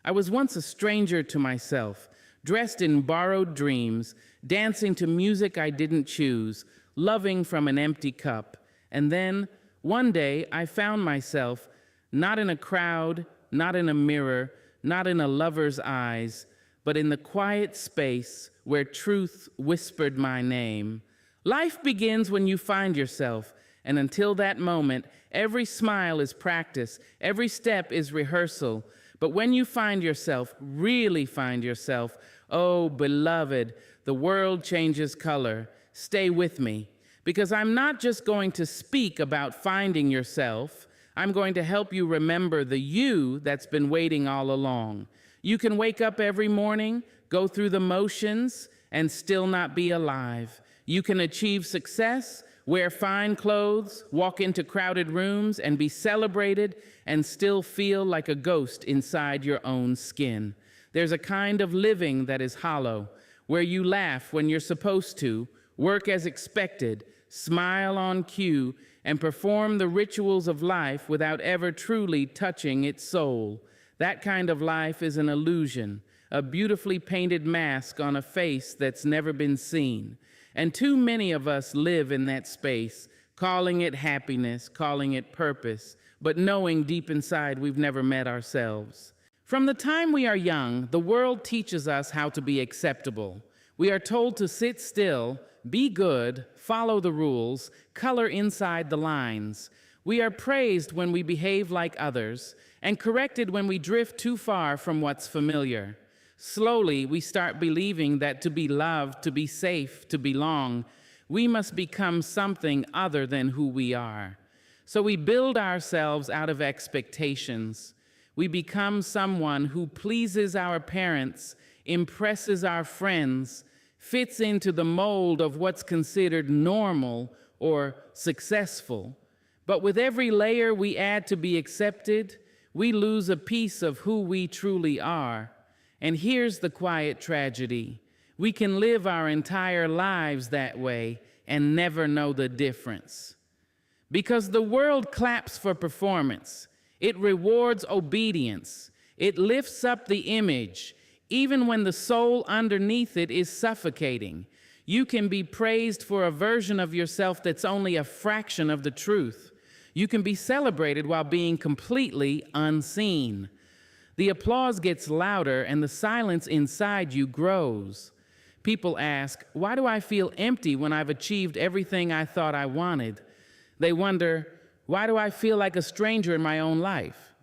I was once a stranger to myself, dressed in borrowed dreams, dancing to music I didn't choose, loving from an empty cup. And then, one day, I found myself not in a crowd, not in a mirror, not in a lover's eyes, but in the quiet space where truth whispered my name. Life begins when you find yourself, and until that moment, every smile is practice, every step is rehearsal. But when you find yourself, really find yourself, oh, beloved, the world changes color. Stay with me, because I'm not just going to speak about finding yourself. I'm going to help you remember the you that's been waiting all along. You can wake up every morning, go through the motions, and still not be alive. You can achieve success, wear fine clothes, walk into crowded rooms, and be celebrated, and still feel like a ghost inside your own skin. There's a kind of living that is hollow, where you laugh when you're supposed to, work as expected, smile on cue, and perform the rituals of life without ever truly touching its soul. That kind of life is an illusion, a beautifully painted mask on a face that's never been seen. And too many of us live in that space, calling it happiness, calling it purpose, but knowing deep inside we've never met ourselves. From the time we are young, the world teaches us how to be acceptable. We are told to sit still, be good, follow the rules, color inside the lines. We are praised when we behave like others, and corrected when we drift too far from what's familiar. Slowly, we start believing that to be loved, to be safe, to belong, we must become something other than who we are. So we build ourselves out of expectations. We become someone who pleases our parents, impresses our friends, fits into the mold of what's considered normal or successful. But with every layer we add to be accepted, we lose a piece of who we truly are. And here's the quiet tragedy. We can live our entire lives that way and never know the difference. Because the world claps for performance. It rewards obedience. It lifts up the image, even when the soul underneath it is suffocating. You can be praised for a version of yourself that's only a fraction of the truth. You can be celebrated while being completely unseen. The applause gets louder and the silence inside you grows. People ask, why do I feel empty when I've achieved everything I thought I wanted? They wonder, why do I feel like a stranger in my own life?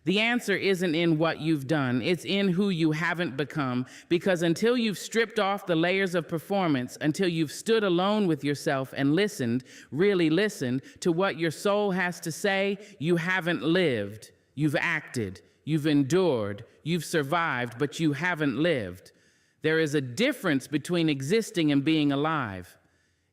The answer isn't in what you've done, it's in who you haven't become, because until you've stripped off the layers of performance, until you've stood alone with yourself and listened, really listened, to what your soul has to say, you haven't lived. You've acted. You've endured, you've survived, but you haven't lived. There is a difference between existing and being alive.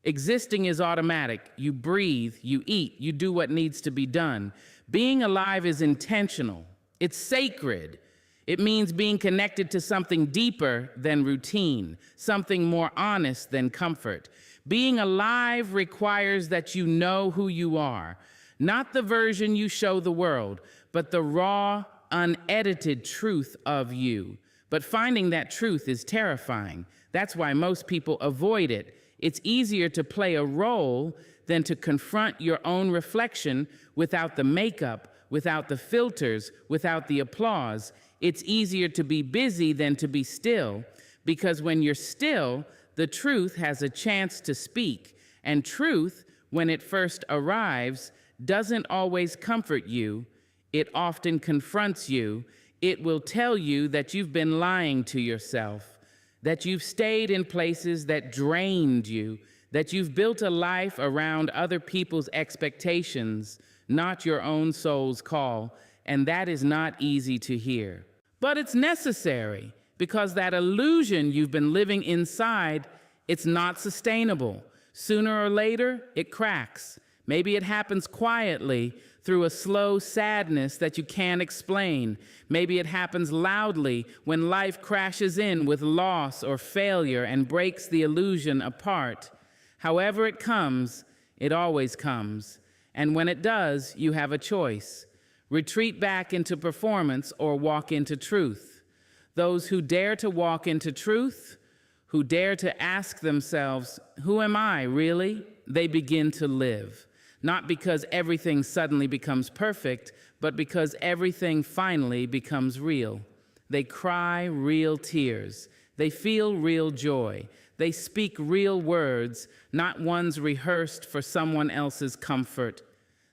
Existing is automatic. You breathe, you eat, you do what needs to be done. Being alive is intentional. It's sacred. It means being connected to something deeper than routine, something more honest than comfort. Being alive requires that you know who you are, not the version you show the world, but the raw, unedited truth of you. But finding that truth is terrifying. That's why most people avoid it. It's easier to play a role than to confront your own reflection without the makeup, without the filters, without the applause. It's easier to be busy than to be still, because when you're still, the truth has a chance to speak. And truth, when it first arrives, doesn't always comfort you. It often confronts you. It will tell you that you've been lying to yourself, that you've stayed in places that drained you, that you've built a life around other people's expectations, not your own soul's call, and that is not easy to hear. But it's necessary, because that illusion you've been living inside, it's not sustainable. Sooner or later, it cracks. Maybe it happens quietly through a slow sadness that you can't explain. Maybe it happens loudly when life crashes in with loss or failure and breaks the illusion apart. However it comes, it always comes. And when it does, you have a choice. Retreat back into performance or walk into truth. Those who dare to walk into truth, who dare to ask themselves, who am I really? They begin to live. Not because everything suddenly becomes perfect, but because everything finally becomes real. They cry real tears. They feel real joy. They speak real words, not ones rehearsed for someone else's comfort.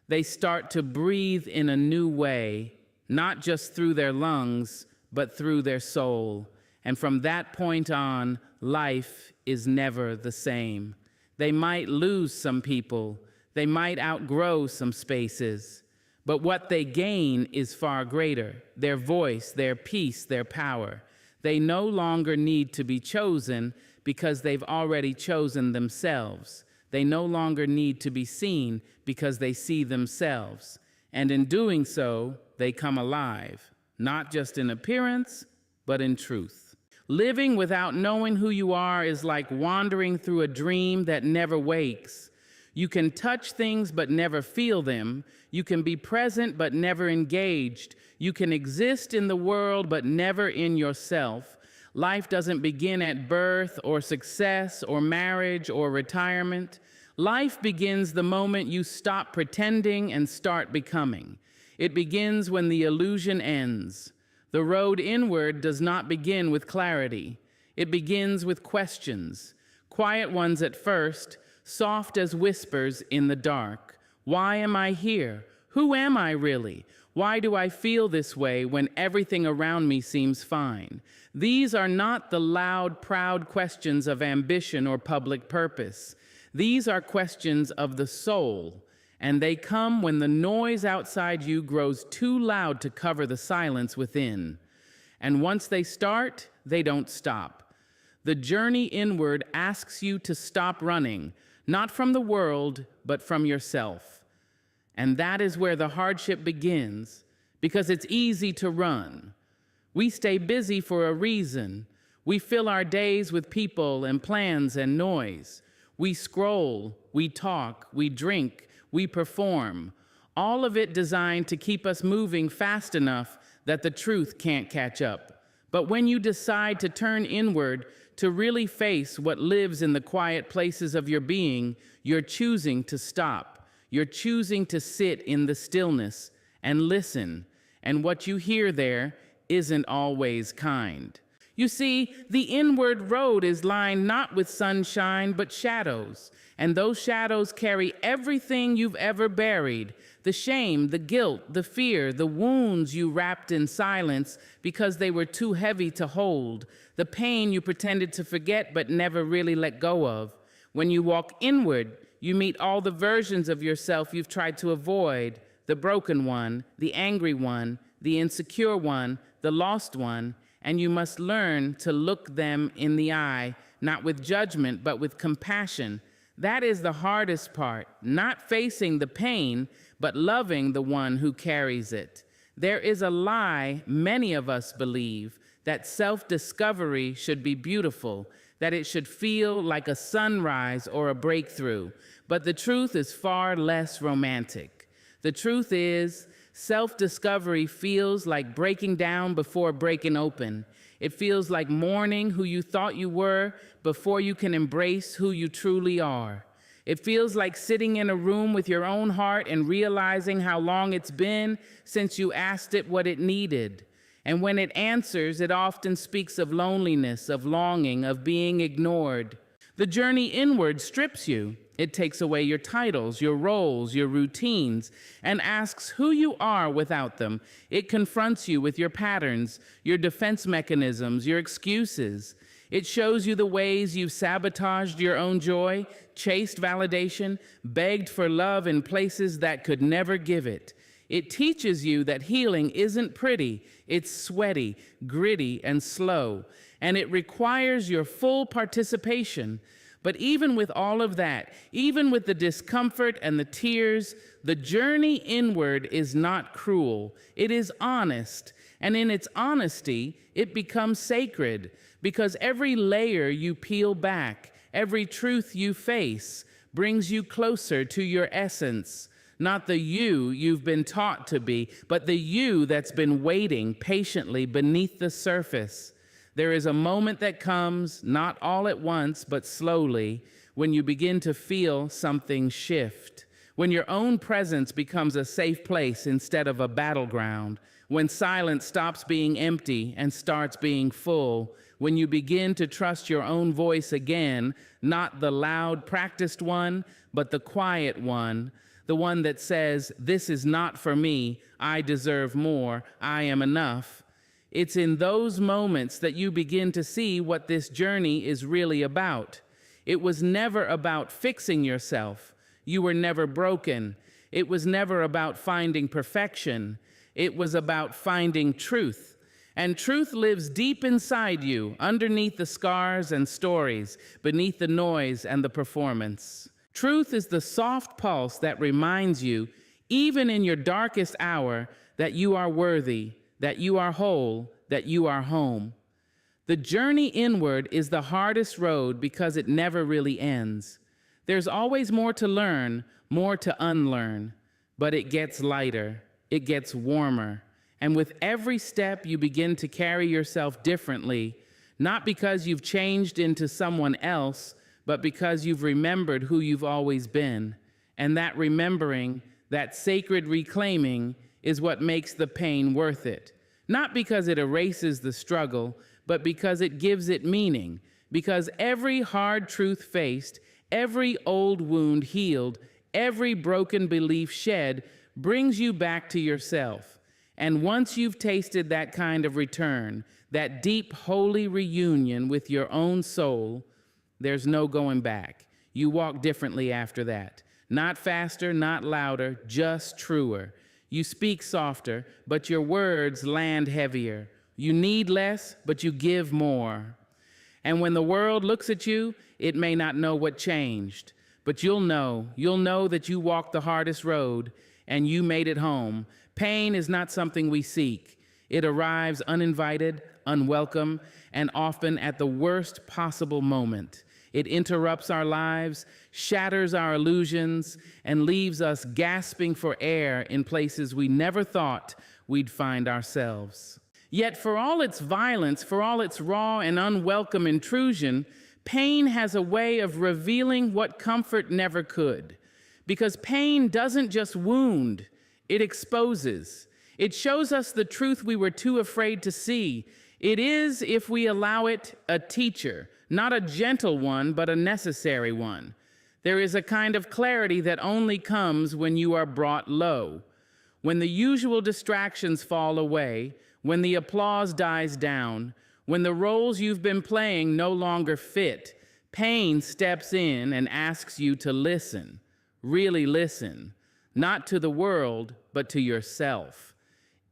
They start to breathe in a new way, not just through their lungs, but through their soul. And from that point on, life is never the same. They might lose some people. They might outgrow some spaces. But what they gain is far greater: their voice, their peace, their power. They no longer need to be chosen because they've already chosen themselves. They no longer need to be seen because they see themselves. And in doing so, they come alive, not just in appearance, but in truth. Living without knowing who you are is like wandering through a dream that never wakes. You can touch things but never feel them. You can be present but never engaged. You can exist in the world but never in yourself. Life doesn't begin at birth or success or marriage or retirement. Life begins the moment you stop pretending and start becoming. It begins when the illusion ends. The road inward does not begin with clarity. It begins with questions, quiet ones at first, soft as whispers in the dark. Why am I here? Who am I really? Why do I feel this way when everything around me seems fine? These are not the loud, proud questions of ambition or public purpose. These are questions of the soul, and they come when the noise outside you grows too loud to cover the silence within. And once they start, they don't stop. The journey inward asks you to stop running, not from the world, but from yourself. And that is where the hardship begins, because it's easy to run. We stay busy for a reason. We fill our days with people and plans and noise. We scroll, we talk, we drink, we perform. All of it designed to keep us moving fast enough that the truth can't catch up. But when you decide to turn inward, to really face what lives in the quiet places of your being, you're choosing to stop. You're choosing to sit in the stillness and listen. And what you hear there isn't always kind. You see, the inward road is lined not with sunshine, but shadows. And those shadows carry everything you've ever buried: the shame, the guilt, the fear, the wounds you wrapped in silence because they were too heavy to hold, the pain you pretended to forget but never really let go of. When you walk inward, you meet all the versions of yourself you've tried to avoid: the broken one, the angry one, the insecure one, the lost one. And you must learn to look them in the eye, not with judgment, but with compassion. That is the hardest part, not facing the pain, but loving the one who carries it. There is a lie many of us believe, that self-discovery should be beautiful, that it should feel like a sunrise or a breakthrough. But the truth is far less romantic. The truth is, self-discovery feels like breaking down before breaking open. It feels like mourning who you thought you were before you can embrace who you truly are. It feels like sitting in a room with your own heart and realizing how long it's been since you asked it what it needed. And when it answers, it often speaks of loneliness, of longing, of being ignored. The journey inward strips you. It takes away your titles, your roles, your routines, and asks who you are without them. It confronts you with your patterns, your defense mechanisms, your excuses. It shows you the ways you've sabotaged your own joy, chased validation, begged for love in places that could never give it. It teaches you that healing isn't pretty, it's sweaty, gritty, and slow, and it requires your full participation. But even with all of that, even with the discomfort and the tears, the journey inward is not cruel. It is honest. And in its honesty, it becomes sacred, because every layer you peel back, every truth you face, brings you closer to your essence. not the you you've been taught to be, but the you that's been waiting patiently beneath the surface. There is a moment that comes, not all at once, but slowly, when you begin to feel something shift, when your own presence becomes a safe place instead of a battleground, when silence stops being empty and starts being full, when you begin to trust your own voice again, not the loud, practiced one, but the quiet one, the one that says, "This is not for me, I deserve more, I am enough." It's in those moments that you begin to see what this journey is really about. It was never about fixing yourself. You were never broken. It was never about finding perfection. It was about finding truth. And truth lives deep inside you, underneath the scars and stories, beneath the noise and the performance. Truth is the soft pulse that reminds you, even in your darkest hour, that you are worthy, that you are whole, that you are home. The journey inward is the hardest road because it never really ends. There's always more to learn, more to unlearn, but it gets lighter, it gets warmer, and with every step you begin to carry yourself differently, not because you've changed into someone else, but because you've remembered who you've always been. And that remembering, that sacred reclaiming, is what makes the pain worth it. Not because it erases the struggle, but because it gives it meaning. Because every hard truth faced, every old wound healed, every broken belief shed brings you back to yourself. And once you've tasted that kind of return, that deep, holy reunion with your own soul, there's no going back. You walk differently after that. Not faster, not louder, just truer. You speak softer, but your words land heavier. You need less, but you give more. And when the world looks at you, it may not know what changed, but you'll know that you walked the hardest road and you made it home. Pain is not something we seek. It arrives uninvited, unwelcome, and often at the worst possible moment. It interrupts our lives, shatters our illusions, and leaves us gasping for air in places we never thought we'd find ourselves. Yet for all its violence, for all its raw and unwelcome intrusion, pain has a way of revealing what comfort never could. Because pain doesn't just wound, it exposes. It shows us the truth we were too afraid to see. It is, if we allow it, a teacher, not a gentle one, but a necessary one. There is a kind of clarity that only comes when you are brought low. When the usual distractions fall away, when the applause dies down, when the roles you've been playing no longer fit, pain steps in and asks you to listen, really listen, not to the world, but to yourself.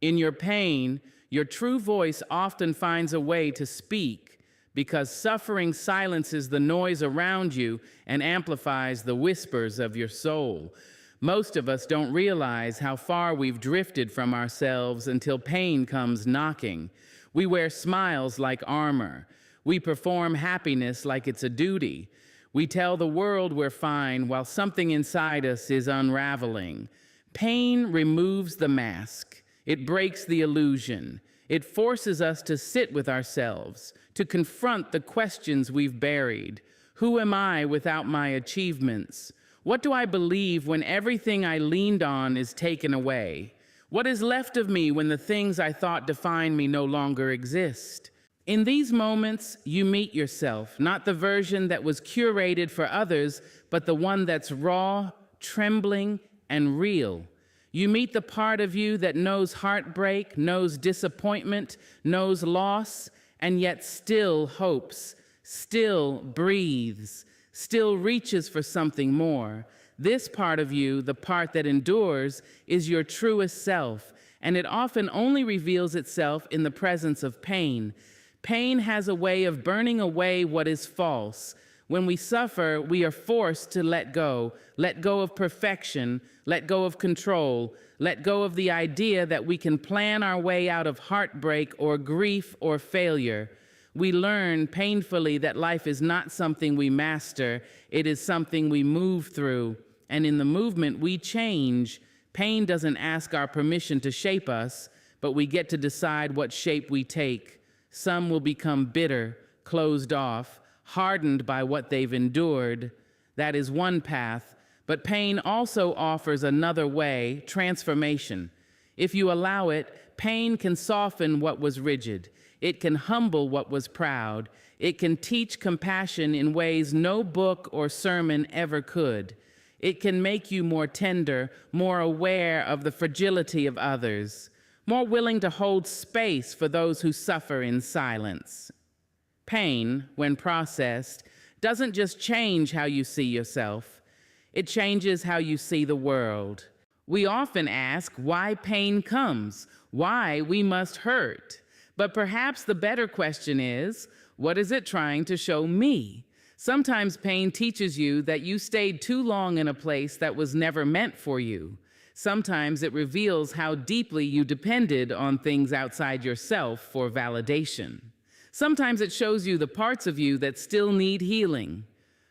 In your pain, your true voice often finds a way to speak because suffering silences the noise around you and amplifies the whispers of your soul. Most of us don't realize how far we've drifted from ourselves until pain comes knocking. We wear smiles like armor. We perform happiness like it's a duty. We tell the world we're fine while something inside us is unraveling. Pain removes the mask. It breaks the illusion. It forces us to sit with ourselves, to confront the questions we've buried. Who am I without my achievements? What do I believe when everything I leaned on is taken away? What is left of me when the things I thought defined me no longer exist? In these moments, you meet yourself, not the version that was curated for others, but the one that's raw, trembling, and real. You meet the part of you that knows heartbreak, knows disappointment, knows loss, and yet still hopes, still breathes, still reaches for something more. This part of you, the part that endures, is your truest self, and it often only reveals itself in the presence of pain. Pain has a way of burning away what is false. When we suffer, we are forced to let go of perfection, let go of control, let go of the idea that we can plan our way out of heartbreak or grief or failure. We learn painfully that life is not something we master, it is something we move through. And in the movement, we change. Pain doesn't ask our permission to shape us, but we get to decide what shape we take. Some will become bitter, closed off, hardened by what they've endured. That is one path, but pain also offers another way, transformation. If you allow it, pain can soften what was rigid. It can humble what was proud. It can teach compassion in ways no book or sermon ever could. It can make you more tender, more aware of the fragility of others, more willing to hold space for those who suffer in silence. Pain, when processed, doesn't just change how you see yourself, it changes how you see the world. We often ask why pain comes, why we must hurt. But perhaps the better question is, what is it trying to show me? Sometimes pain teaches you that you stayed too long in a place that was never meant for you. Sometimes it reveals how deeply you depended on things outside yourself for validation. Sometimes it shows you the parts of you that still need healing.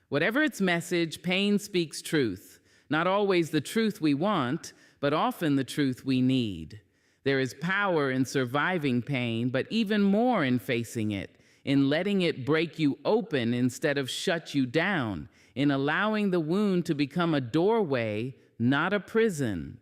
Whatever its message, pain speaks truth. Not always the truth we want, but often the truth we need. There is power in surviving pain, but even more in facing it, in letting it break you open instead of shut you down, in allowing the wound to become a doorway, not a prison.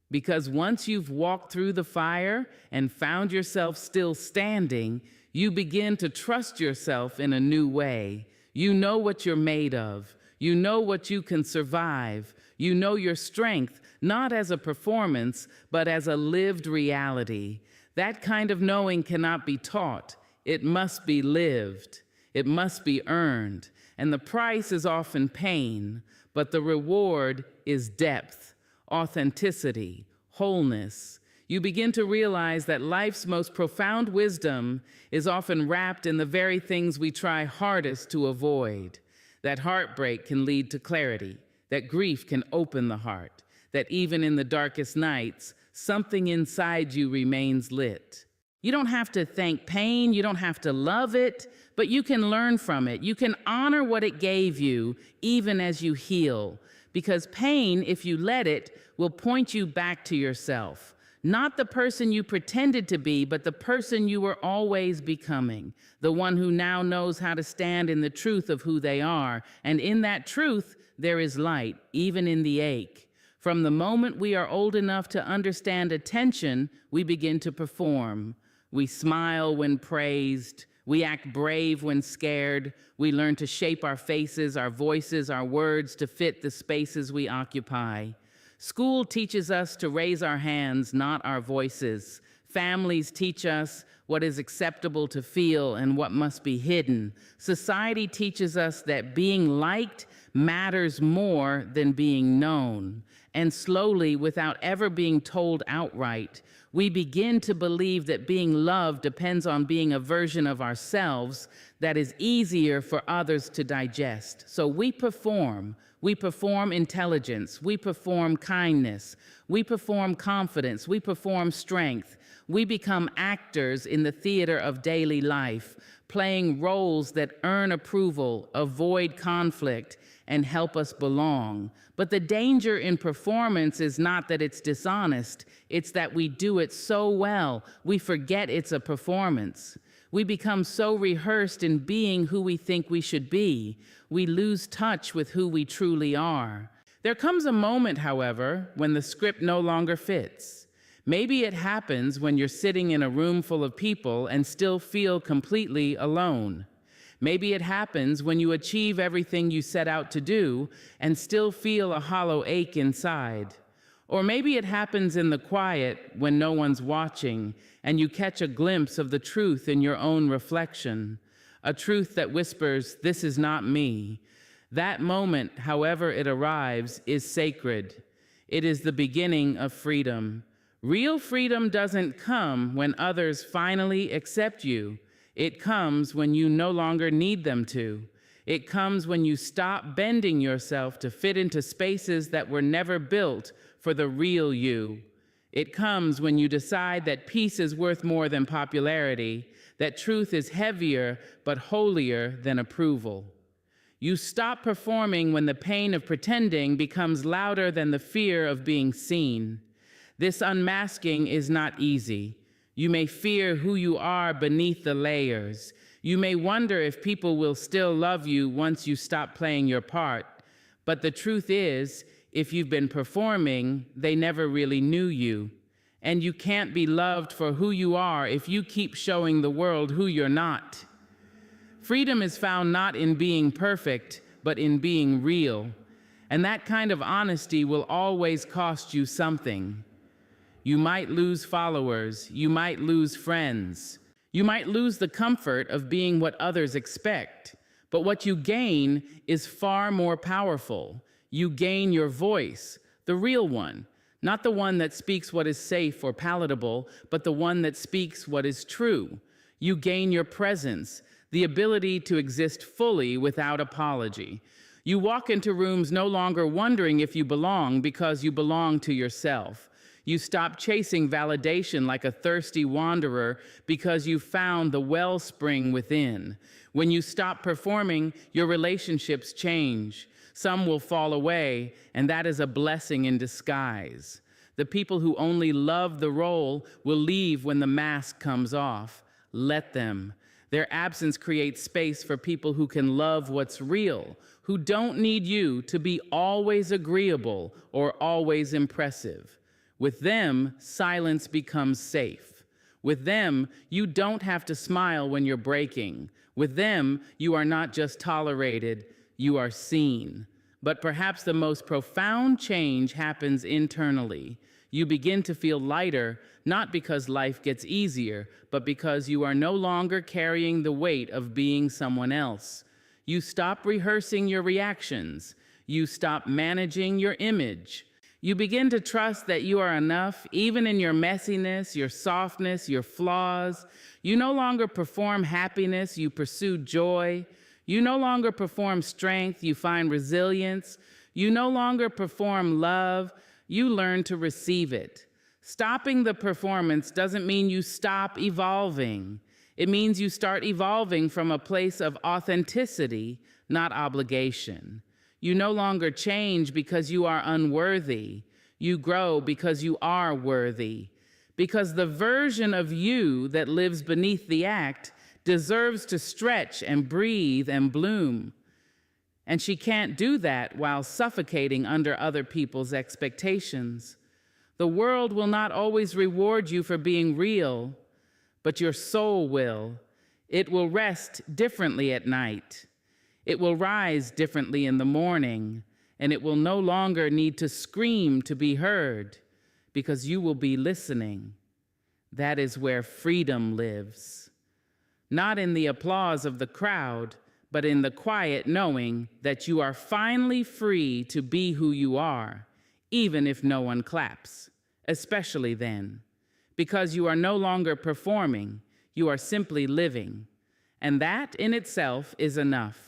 Because once you've walked through the fire and found yourself still standing, you begin to trust yourself in a new way. You know what you're made of. You know what you can survive. You know your strength, not as a performance, but as a lived reality. That kind of knowing cannot be taught. It must be lived. It must be earned. And the price is often pain, but the reward is depth, authenticity, wholeness. You begin to realize that life's most profound wisdom is often wrapped in the very things we try hardest to avoid. That heartbreak can lead to clarity, that grief can open the heart, that even in the darkest nights, something inside you remains lit. You don't have to thank pain, you don't have to love it, but you can learn from it. You can honor what it gave you, even as you heal. Because pain, if you let it, will point you back to yourself. Not the person you pretended to be, but the person you were always becoming. The one who now knows how to stand in the truth of who they are. And in that truth, there is light, even in the ache. From the moment we are old enough to understand attention, we begin to perform. We smile when praised. We act brave when scared. We learn to shape our faces, our voices, our words to fit the spaces we occupy. School teaches us to raise our hands, not our voices. Families teach us what is acceptable to feel and what must be hidden. Society teaches us that being liked matters more than being known. And slowly, without ever being told outright, we begin to believe that being loved depends on being a version of ourselves that is easier for others to digest. So we perform. We perform intelligence. We perform kindness. We perform confidence. We perform strength. We become actors in the theater of daily life, playing roles that earn approval, avoid conflict, and help us belong. But the danger in performance is not that it's dishonest. It's that we do it so well, we forget it's a performance. We become so rehearsed in being who we think we should be, we lose touch with who we truly are. There comes a moment, however, when the script no longer fits. Maybe it happens when you're sitting in a room full of people and still feel completely alone. Maybe it happens when you achieve everything you set out to do and still feel a hollow ache inside. Or maybe it happens in the quiet when no one's watching and you catch a glimpse of the truth in your own reflection, a truth that whispers, "This is not me." That moment, however it arrives, is sacred. It is the beginning of freedom. Real freedom doesn't come when others finally accept you. It comes when you no longer need them to. It comes when you stop bending yourself to fit into spaces that were never built for the real you. It comes when you decide that peace is worth more than popularity, that truth is heavier but holier than approval. You stop performing when the pain of pretending becomes louder than the fear of being seen. This unmasking is not easy. You may fear who you are beneath the layers. You may wonder if people will still love you once you stop playing your part. But the truth is, if you've been performing, they never really knew you. And you can't be loved for who you are if you keep showing the world who you're not. Freedom is found not in being perfect, but in being real. And that kind of honesty will always cost you something. You might lose followers, you might lose friends, you might lose the comfort of being what others expect. But what you gain is far more powerful. You gain your voice, the real one, not the one that speaks what is safe or palatable, but the one that speaks what is true. You gain your presence, the ability to exist fully without apology. You walk into rooms no longer wondering if you belong because you belong to yourself. You stop chasing validation like a thirsty wanderer because you found the wellspring within. When you stop performing, your relationships change. Some will fall away, and that is a blessing in disguise. The people who only love the role will leave when the mask comes off. Let them. Their absence creates space for people who can love what's real, who don't need you to be always agreeable or always impressive. With them, silence becomes safe. With them, you don't have to smile when you're breaking. With them, you are not just tolerated, you are seen. But perhaps the most profound change happens internally. You begin to feel lighter, not because life gets easier, but because you are no longer carrying the weight of being someone else. You stop rehearsing your reactions. You stop managing your image. You begin to trust that you are enough, even in your messiness, your softness, your flaws. You no longer perform happiness, you pursue joy. You no longer perform strength, you find resilience. You no longer perform love, you learn to receive it. Stopping the performance doesn't mean you stop evolving. It means you start evolving from a place of authenticity, not obligation. You no longer change because you are unworthy. You grow because you are worthy. Because the version of you that lives beneath the act deserves to stretch and breathe and bloom. And she can't do that while suffocating under other people's expectations. The world will not always reward you for being real, but your soul will. It will rest differently at night. It will rise differently in the morning, and it will no longer need to scream to be heard, because you will be listening. That is where freedom lives. Not in the applause of the crowd, but in the quiet knowing that you are finally free to be who you are, even if no one claps, especially then, because you are no longer performing, you are simply living. And that in itself is enough.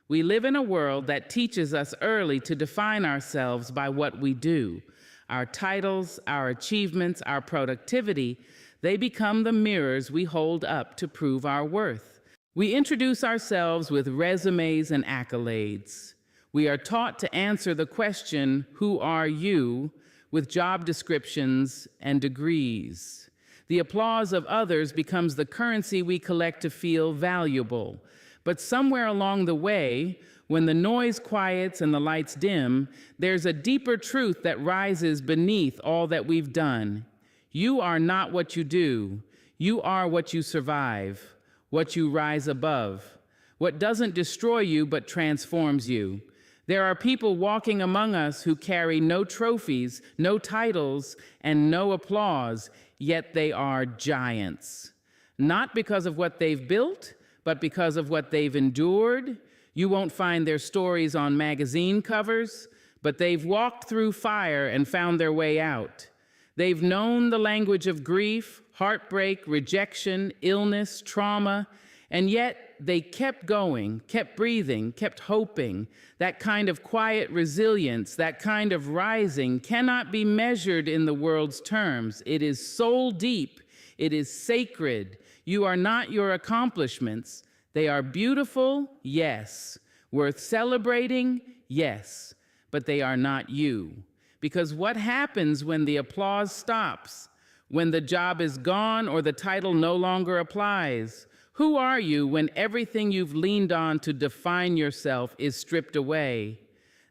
We live in a world that teaches us early to define ourselves by what we do. Our titles, our achievements, our productivity, they become the mirrors we hold up to prove our worth. We introduce ourselves with resumes and accolades. We are taught to answer the question, "Who are you?" with job descriptions and degrees. The applause of others becomes the currency we collect to feel valuable. But somewhere along the way, when the noise quiets and the lights dim, there's a deeper truth that rises beneath all that we've done. You are not what you do. You are what you survive, what you rise above, what doesn't destroy you but transforms you. There are people walking among us who carry no trophies, no titles, and no applause, yet they are giants. Not because of what they've built, but because of what they've endured. You won't find their stories on magazine covers, but they've walked through fire and found their way out. They've known the language of grief, heartbreak, rejection, illness, trauma, and yet they kept going, kept breathing, kept hoping. That kind of quiet resilience, that kind of rising cannot be measured in the world's terms. It is soul deep. It is sacred. You are not your accomplishments. They are beautiful, yes. Worth celebrating? Yes, but they are not you. Because what happens when the applause stops? When the job is gone or the title no longer applies? Who are you when everything you've leaned on to define yourself is stripped away?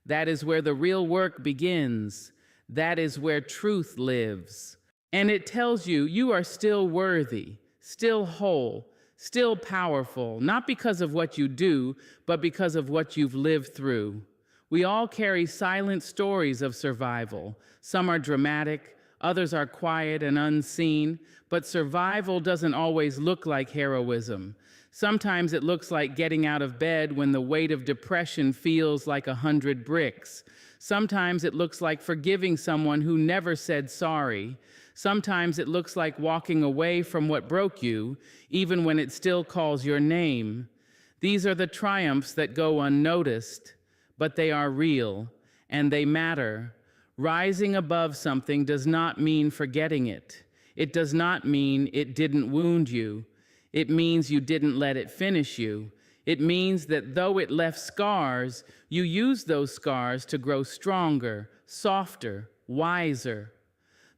That is where the real work begins. That is where truth lives. And it tells you you are still worthy, still whole, still powerful, not because of what you do, but because of what you've lived through. We all carry silent stories of survival. Some are dramatic, others are quiet and unseen, but survival doesn't always look like heroism. Sometimes it looks like getting out of bed when the weight of depression feels like 100 bricks. Sometimes it looks like forgiving someone who never said sorry. Sometimes it looks like walking away from what broke you, even when it still calls your name. These are the triumphs that go unnoticed, but they are real, and they matter. Rising above something does not mean forgetting it. It does not mean it didn't wound you. It means you didn't let it finish you. It means that though it left scars, you used those scars to grow stronger, softer, wiser.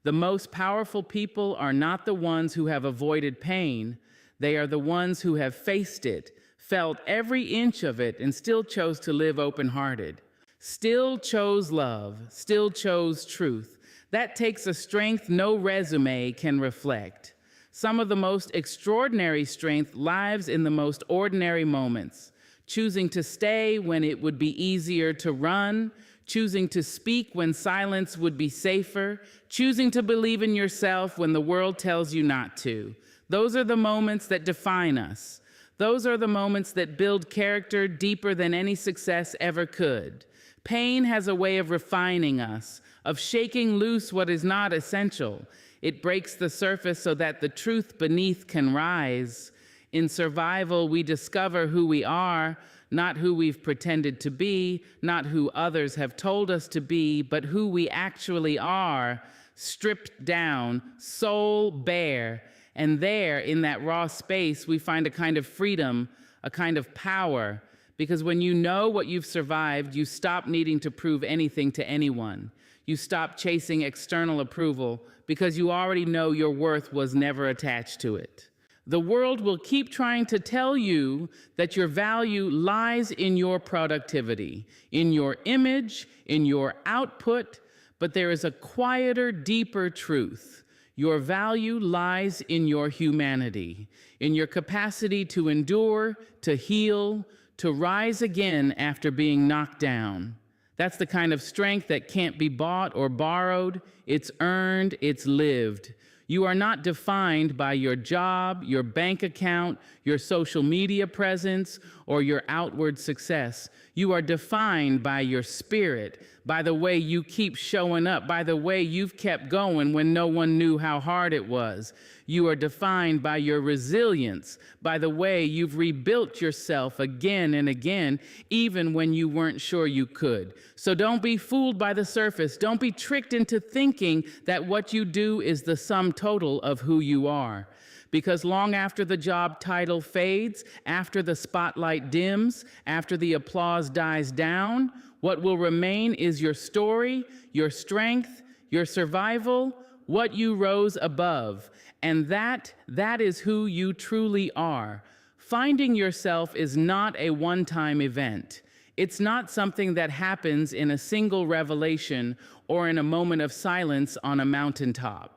The most powerful people are not the ones who have avoided pain. They are the ones who have faced it, felt every inch of it, and still chose to live open-hearted. Still chose love, still chose truth. That takes a strength no resume can reflect. Some of the most extraordinary strength lives in the most ordinary moments, choosing to stay when it would be easier to run, choosing to speak when silence would be safer, choosing to believe in yourself when the world tells you not to. Those are the moments that define us. Those are the moments that build character deeper than any success ever could. Pain has a way of refining us, of shaking loose what is not essential. It breaks the surface so that the truth beneath can rise. In survival, we discover who we are, not who we've pretended to be, not who others have told us to be, but who we actually are, stripped down, soul bare. And there, in that raw space, we find a kind of freedom, a kind of power. Because when you know what you've survived, you stop needing to prove anything to anyone. You stop chasing external approval because you already know your worth was never attached to it. The world will keep trying to tell you that your value lies in your productivity, in your image, in your output, but there is a quieter, deeper truth. Your value lies in your humanity, in your capacity to endure, to heal, to rise again after being knocked down. That's the kind of strength that can't be bought or borrowed. It's earned, it's lived. You are not defined by your job, your bank account, your social media presence, or your outward success. You are defined by your spirit, by the way you keep showing up, by the way you've kept going when no one knew how hard it was. You are defined by your resilience, by the way you've rebuilt yourself again and again, even when you weren't sure you could. So don't be fooled by the surface. Don't be tricked into thinking that what you do is the sum total of who you are. Because long after the job title fades, after the spotlight dims, after the applause dies down, what will remain is your story, your strength, your survival, what you rose above. And that is who you truly are. Finding yourself is not a one-time event. It's not something that happens in a single revelation or in a moment of silence on a mountaintop.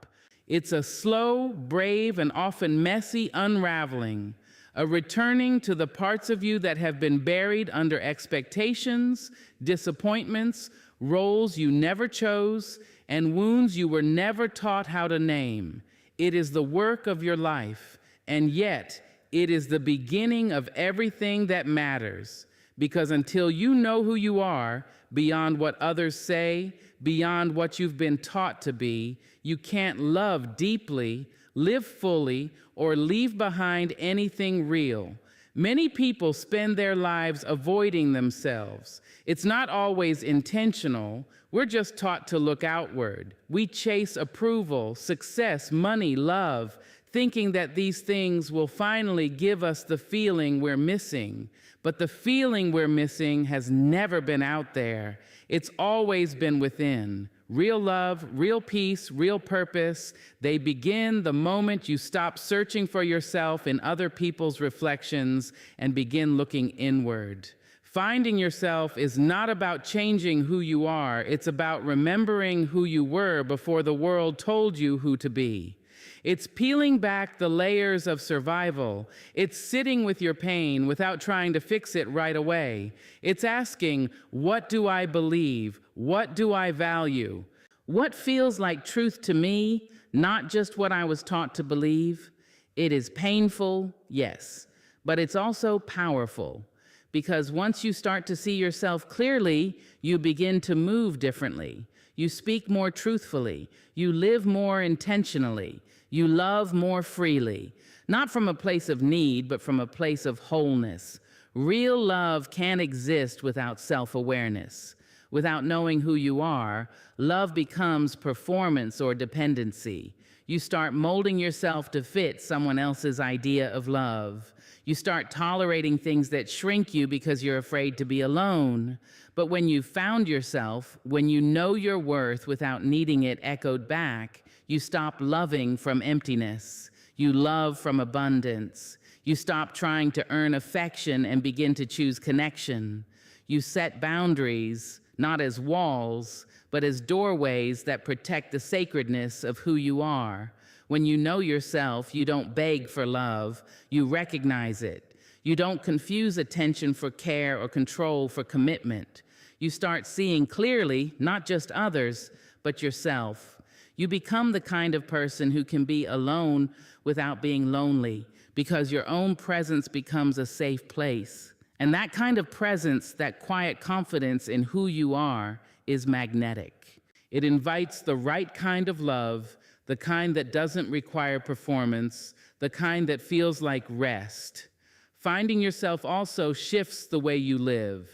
It's a slow, brave, and often messy unraveling, a returning to the parts of you that have been buried under expectations, disappointments, roles you never chose, and wounds you were never taught how to name. It is the work of your life, and yet it is the beginning of everything that matters. Because until you know who you are, beyond what others say, beyond what you've been taught to be, you can't love deeply, live fully, or leave behind anything real. Many people spend their lives avoiding themselves. It's not always intentional. We're just taught to look outward. We chase approval, success, money, love, thinking that these things will finally give us the feeling we're missing. But the feeling we're missing has never been out there. It's always been within. Real love, real peace, real purpose, they begin the moment you stop searching for yourself in other people's reflections and begin looking inward. Finding yourself is not about changing who you are. It's about remembering who you were before the world told you who to be. It's peeling back the layers of survival. It's sitting with your pain without trying to fix it right away. It's asking, what do I believe? What do I value? What feels like truth to me, not just what I was taught to believe? It is painful, yes, but it's also powerful. Because once you start to see yourself clearly, you begin to move differently. You speak more truthfully. You live more intentionally. You love more freely, not from a place of need, but from a place of wholeness. Real love can't exist without self-awareness. Without knowing who you are, love becomes performance or dependency. You start molding yourself to fit someone else's idea of love. You start tolerating things that shrink you because you're afraid to be alone. But when you've found yourself, when you know your worth without needing it echoed back, you stop loving from emptiness. You love from abundance. You stop trying to earn affection and begin to choose connection. You set boundaries, not as walls, but as doorways that protect the sacredness of who you are. When you know yourself, you don't beg for love, you recognize it. You don't confuse attention for care or control for commitment. You start seeing clearly, not just others, but yourself. You become the kind of person who can be alone without being lonely, because your own presence becomes a safe place. And that kind of presence, that quiet confidence in who you are, is magnetic. It invites the right kind of love, the kind that doesn't require performance, the kind that feels like rest. Finding yourself also shifts the way you live.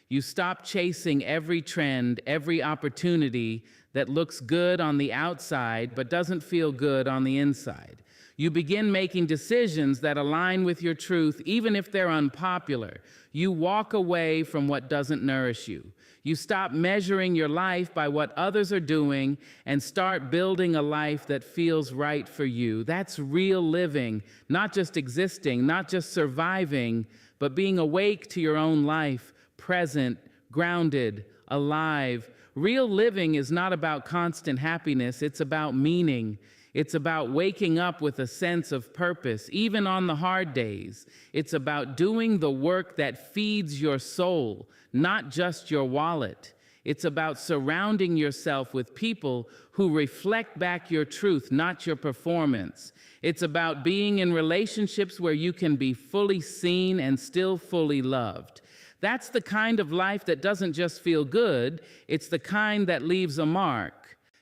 You stop chasing every trend, every opportunity that looks good on the outside but doesn't feel good on the inside. You begin making decisions that align with your truth, even if they're unpopular. You walk away from what doesn't nourish you. You stop measuring your life by what others are doing and start building a life that feels right for you. That's real living, not just existing, not just surviving, but being awake to your own life, present, grounded, alive. Real living is not about constant happiness, it's about meaning. It's about waking up with a sense of purpose, even on the hard days. It's about doing the work that feeds your soul, not just your wallet. It's about surrounding yourself with people who reflect back your truth, not your performance. It's about being in relationships where you can be fully seen and still fully loved. That's the kind of life that doesn't just feel good, it's the kind that leaves a mark.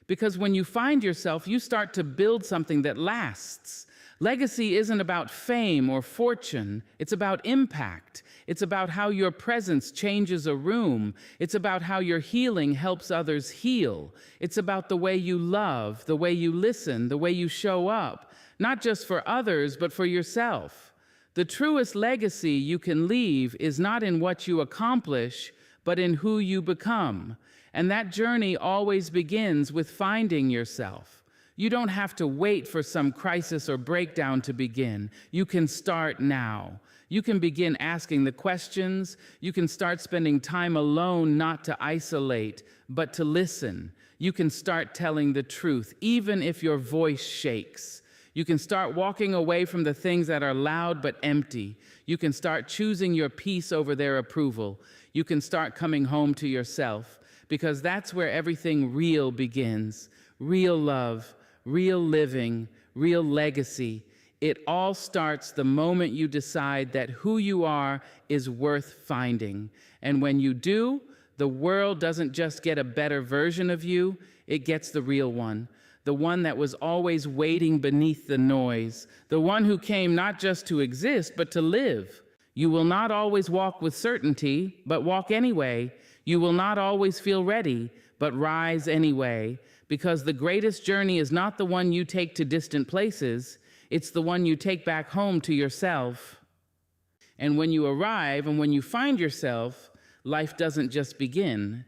Because when you find yourself, you start to build something that lasts. Legacy isn't about fame or fortune. It's about impact. It's about how your presence changes a room. It's about how your healing helps others heal. It's about the way you love, the way you listen, the way you show up, not just for others, but for yourself. The truest legacy you can leave is not in what you accomplish, but in who you become. And that journey always begins with finding yourself. You don't have to wait for some crisis or breakdown to begin. You can start now. You can begin asking the questions. You can start spending time alone, not to isolate, but to listen. You can start telling the truth, even if your voice shakes. You can start walking away from the things that are loud but empty. You can start choosing your peace over their approval. You can start coming home to yourself, because that's where everything real begins. Real love, real living, real legacy. It all starts the moment you decide that who you are is worth finding. And when you do, the world doesn't just get a better version of you, it gets the real one. The one that was always waiting beneath the noise. The one who came not just to exist, but to live. You will not always walk with certainty, but walk anyway. You will not always feel ready, but rise anyway, because the greatest journey is not the one you take to distant places. It's the one you take back home to yourself. And when you arrive and when you find yourself, life doesn't just begin.